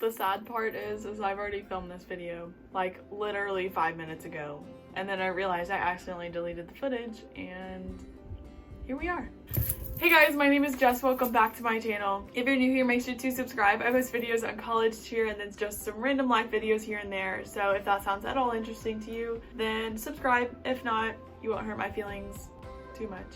The sad part is I've already filmed this video like literally 5 minutes ago, and then I realized I accidentally deleted the footage, and here we are. Hey guys, my name is Jess. Welcome back to my channel. If you're new here, make sure to subscribe. I post videos on college cheer and then just some random life videos here and there. So if that sounds at all interesting to you, then subscribe. If not, you won't hurt my feelings too much.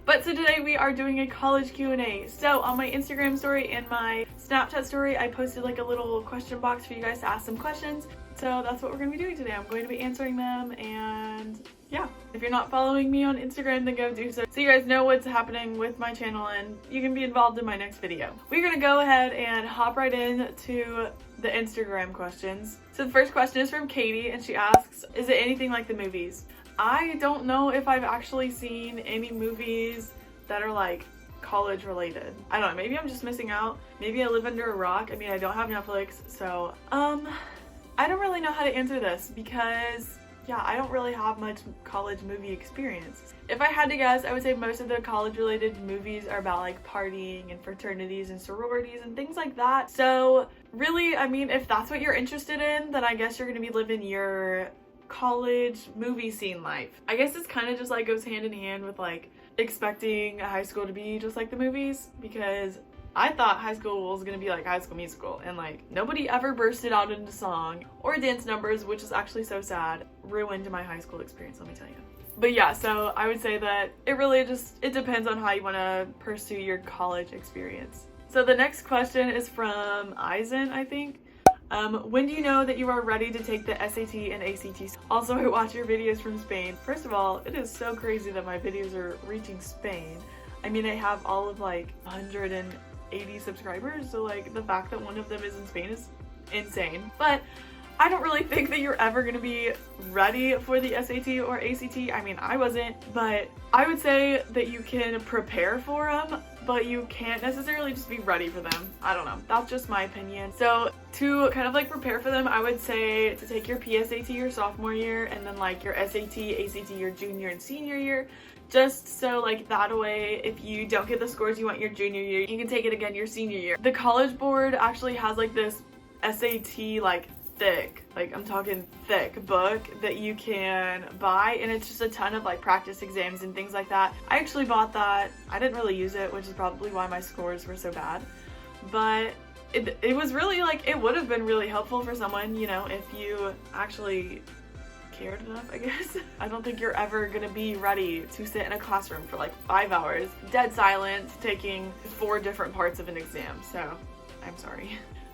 But so today we are doing a college Q&A. So on my Instagram story and my Snapchat story, I posted like a little question box for you guys to ask some questions. So that's what we're going to be doing today. I'm going to be answering them, and yeah. If you're not following me on Instagram, then go do so you guys know what's happening with my channel and you can be involved in my next video. We're going to go ahead and hop right into the Instagram questions. So the first question is from Katie, and she asks, is it anything like the movies? I don't know if I've actually seen any movies that are like college related. I don't know, maybe I'm just missing out. Maybe I live under a rock. I mean, I don't have Netflix, so I don't really know how to answer this because yeah, I don't really have much college movie experience. If I had to guess, I would say most of the college related movies are about like partying and fraternities and sororities and things like that. So really, I mean, if that's what you're interested in, then I guess you're gonna be living your college movie scene life. I guess this kind of just like goes hand in hand with like expecting high school to be just like the movies, because I thought high school was gonna be like High School Musical, and like nobody ever bursted out into song or dance numbers, which is actually so sad. Ruined my high school experience, let me tell you. But yeah, so I would say that it depends on how you want to pursue your college experience. So the next question is from Eisen, I think. When do you know that you are ready to take the SAT and ACT? Also, I watch your videos from Spain. First of all, it is so crazy that my videos are reaching Spain. I mean, I have all of like 180 subscribers, so like the fact that one of them is in Spain is insane. But I don't really think that you're ever gonna be ready for the SAT or ACT. I mean, I wasn't, but I would say that you can prepare for them, but you can't necessarily just be ready for them. I don't know, that's just my opinion. So to kind of like prepare for them, I would say to take your PSAT your sophomore year and then like your SAT, ACT your junior and senior year, just so like that way if you don't get the scores you want your junior year, you can take it again your senior year. The College Board actually has like this SAT like thick, like I'm talking thick book that you can buy, and it's just a ton of like practice exams and things like that. I actually bought that. I didn't really use it, which is probably why my scores were so bad, but it was really like, it would have been really helpful for someone, you know, if you actually cared enough, I guess. I don't think you're ever gonna be ready to sit in a classroom for like 5 hours, dead silent, taking 4 different parts of an exam, so I'm sorry.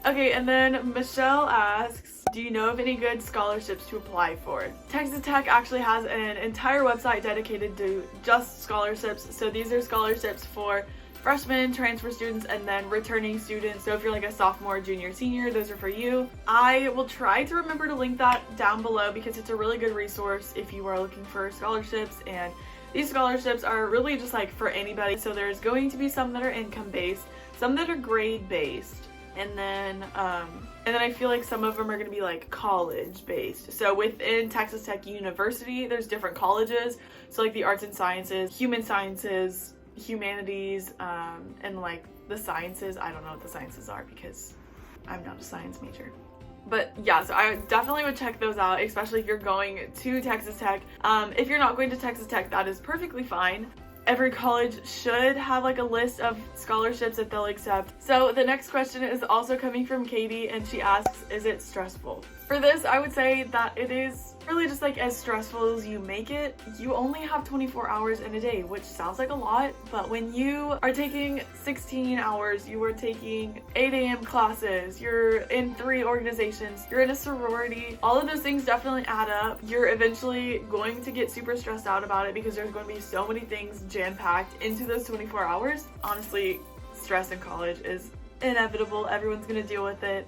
Okay, and then Michelle asks, do you know of any good scholarships to apply for? Texas Tech actually has an entire website dedicated to just scholarships. So these are scholarships for freshmen, transfer students, and then returning students. So if you're like a sophomore, junior, senior, those are for you. I will try to remember to link that down below because it's a really good resource if you are looking for scholarships, and these scholarships are really just like for anybody. So there's going to be some that are income based, some that are grade based, and then I feel like some of them are going to be like college based. So within Texas Tech University, there's different colleges. So like the arts and sciences, human sciences, humanities, and like the sciences. I don't know what the sciences are because I'm not a science major. But yeah, so I definitely would check those out, especially if you're going to Texas Tech. If you're not going to Texas Tech, that is perfectly fine. Every college should have like a list of scholarships that they'll accept. So the next question is also coming from Katie, and she asks, is it stressful? For this, I would say that it is really just like as stressful as you make it. You only have 24 hours in a day, which sounds like a lot, but when you are taking 16 hours, you are taking 8 a.m. classes, you're in 3 organizations, you're in a sorority, all of those things definitely add up. You're eventually going to get super stressed out about it because there's going to be so many things jam-packed into those 24 hours. Honestly, stress in college is inevitable. Everyone's gonna deal with it.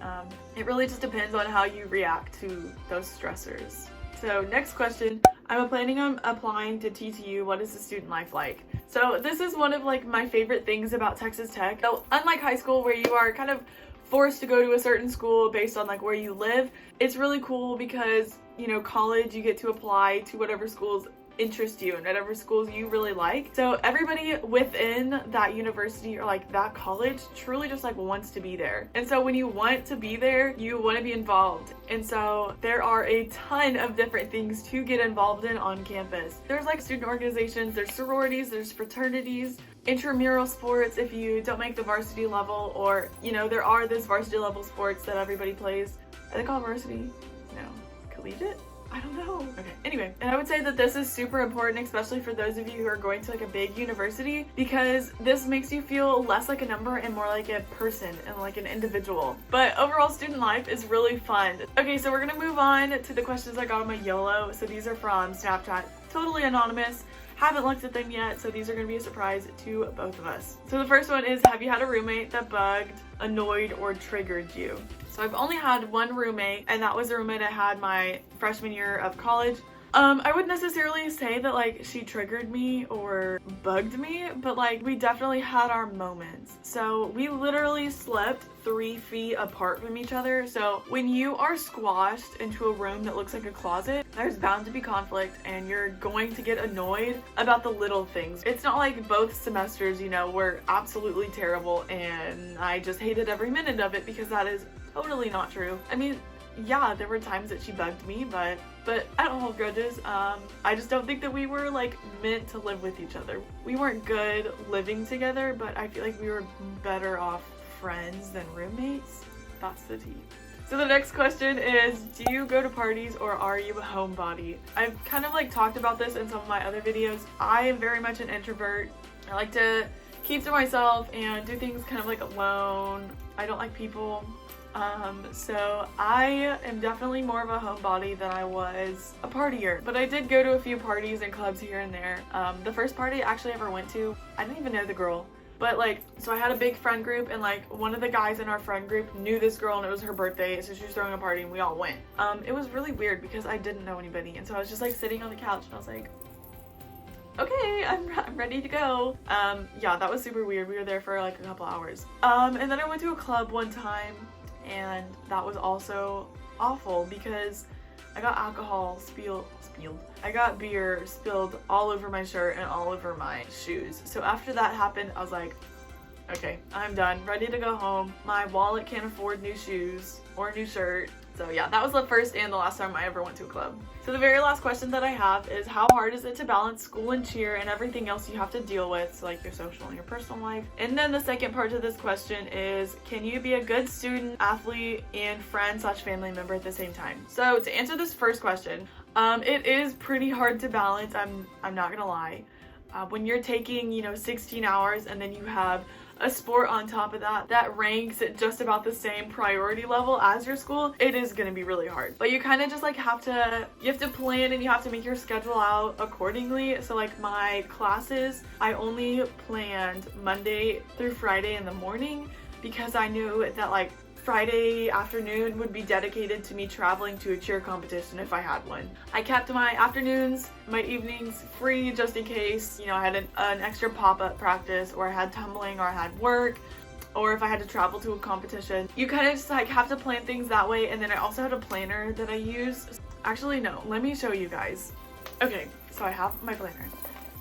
It really just depends on how you react to those stressors. So next question, I'm planning on applying to TTU. What is the student life like? So this is one of like my favorite things about Texas Tech. So unlike high school where you are kind of forced to go to a certain school based on like where you live, it's really cool because, you know, college, you get to apply to whatever schools interest you and whatever schools you really like. So everybody within that university or like that college truly just like wants to be there. And so when you want to be there, you want to be involved. And so there are a ton of different things to get involved in on campus. There's like student organizations, there's sororities, there's fraternities, intramural sports if you don't make the varsity level, or you know, there are those varsity level sports that everybody plays. Are they called varsity? No. Collegiate? I don't know. Okay, anyway, and I would say that this is super important, especially for those of you who are going to like a big university, because this makes you feel less like a number and more like a person and like an individual. But overall, student life is really fun. Okay, so we're gonna move on to the questions I got on my YOLO. So these are from Snapchat, totally anonymous. Haven't looked at them yet, so these are gonna be a surprise to both of us. So the first one is, have you had a roommate that bugged, annoyed, or triggered you? So I've only had one roommate, and that was the roommate I had my freshman year of college. I wouldn't necessarily say that like she triggered me or bugged me, but like we definitely had our moments. So we literally slept 3 feet apart from each other. So when you are squashed into a room that looks like a closet, there's bound to be conflict and you're going to get annoyed about the little things. It's not like both semesters, you know, were absolutely terrible and I just hated every minute of it, because that is totally not true. I mean, yeah, there were times that she bugged me, but I don't hold grudges. I just don't think that we were like meant to live with each other. We weren't good living together, but I feel like we were better off friends than roommates. That's the tea. So the next question is, do you go to parties or are you a homebody? I've kind of like talked about this in some of my other videos. I am very much an introvert. I like to keep to myself and do things kind of like alone. I don't like people. So I am definitely more of a homebody than I was a partier, but I did go to a few parties and clubs here and there. The first party I actually ever went to, I didn't even know the girl, but like, so I had a big friend group, and like one of the guys in our friend group knew this girl and it was her birthday, so she was throwing a party and we all went. It was really weird because I didn't know anybody, and so I was just like sitting on the couch and I was like, okay, I'm ready to go. Yeah, that was super weird. We were there for like a couple hours. And then I went to a club one time, and that was also awful because I got alcohol spilled. I got beer spilled all over my shirt and all over my shoes. So after that happened, I was like, okay, I'm done, ready to go home. My wallet can't afford new shoes or a new shirt. So yeah, that was the first and the last time I ever went to a club. So the very last question that I have is, how hard is it to balance school and cheer and everything else you have to deal with, so like your social and your personal life? And then the second part to this question is, can you be a good student, athlete, and friend/family member at the same time? So to answer this first question, it is pretty hard to balance, I'm not gonna lie. When you're taking, you know, 16 hours and then you have a sport on top of that ranks at just about the same priority level as your school, it is gonna be really hard. But you kind of just like you have to plan, and you have to make your schedule out accordingly. So like my classes, I only planned Monday through Friday in the morning, because I knew that like Friday afternoon would be dedicated to me traveling to a cheer competition if I had one. I kept my afternoons, my evenings free just in case, you know, I had an extra pop-up practice, or I had tumbling, or I had work, or if I had to travel to a competition. You kind of just like have to plan things that way. And then I also had a planner that I use. Actually, no, let me show you guys. Okay, so I have my planner.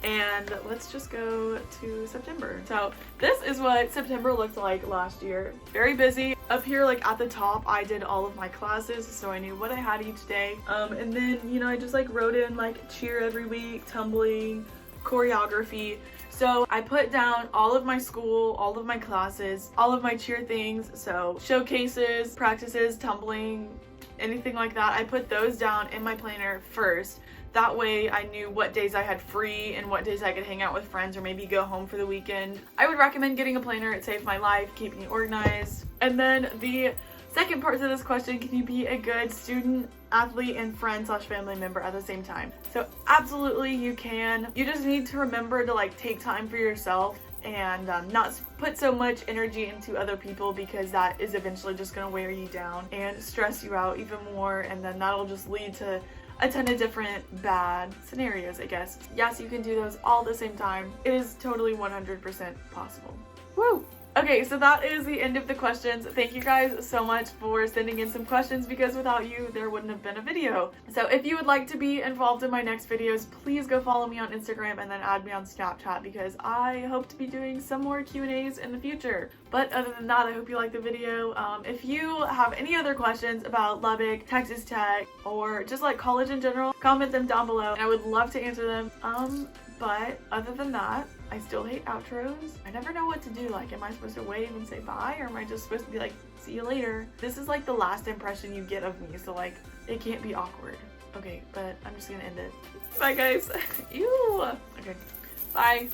And let's just go to September. So this is what September looked like last year. Very busy. Up here, like at the top, I did all of my classes, so I knew what I had each day. And then, you know, I just like wrote in like cheer every week, tumbling, choreography. So I put down all of my school, all of my classes, all of my cheer things. So showcases, practices, tumbling, anything like that. I put those down in my planner first. That way I knew what days I had free and what days I could hang out with friends or maybe go home for the weekend. I would recommend getting a planner. It saved my life, keeping me organized. And then the second part to this question, can you be a good student, athlete, and friend/family member at the same time? So absolutely you can. You just need to remember to like take time for yourself and not put so much energy into other people, because that is eventually just going to wear you down and stress you out even more, and then that'll just lead to a ton of different bad scenarios, I guess. Yes, you can do those all at the same time. It is totally 100% possible. Woo! Okay, so that is the end of the questions. Thank you guys so much for sending in some questions, because without you, there wouldn't have been a video. So if you would like to be involved in my next videos, please go follow me on Instagram and then add me on Snapchat, because I hope to be doing some more Q&As in the future. But other than that, I hope you liked the video. If you have any other questions about Lubbock, Texas Tech, or just like college in general, comment them down below and I would love to answer them. But other than that, I still hate outros. I never know what to do. Like, am I supposed to wave and say bye, or am I just supposed to be like, see you later? This is like the last impression you get of me, so like, it can't be awkward. Okay, but I'm just gonna end it. Bye guys. Ew. Okay, bye.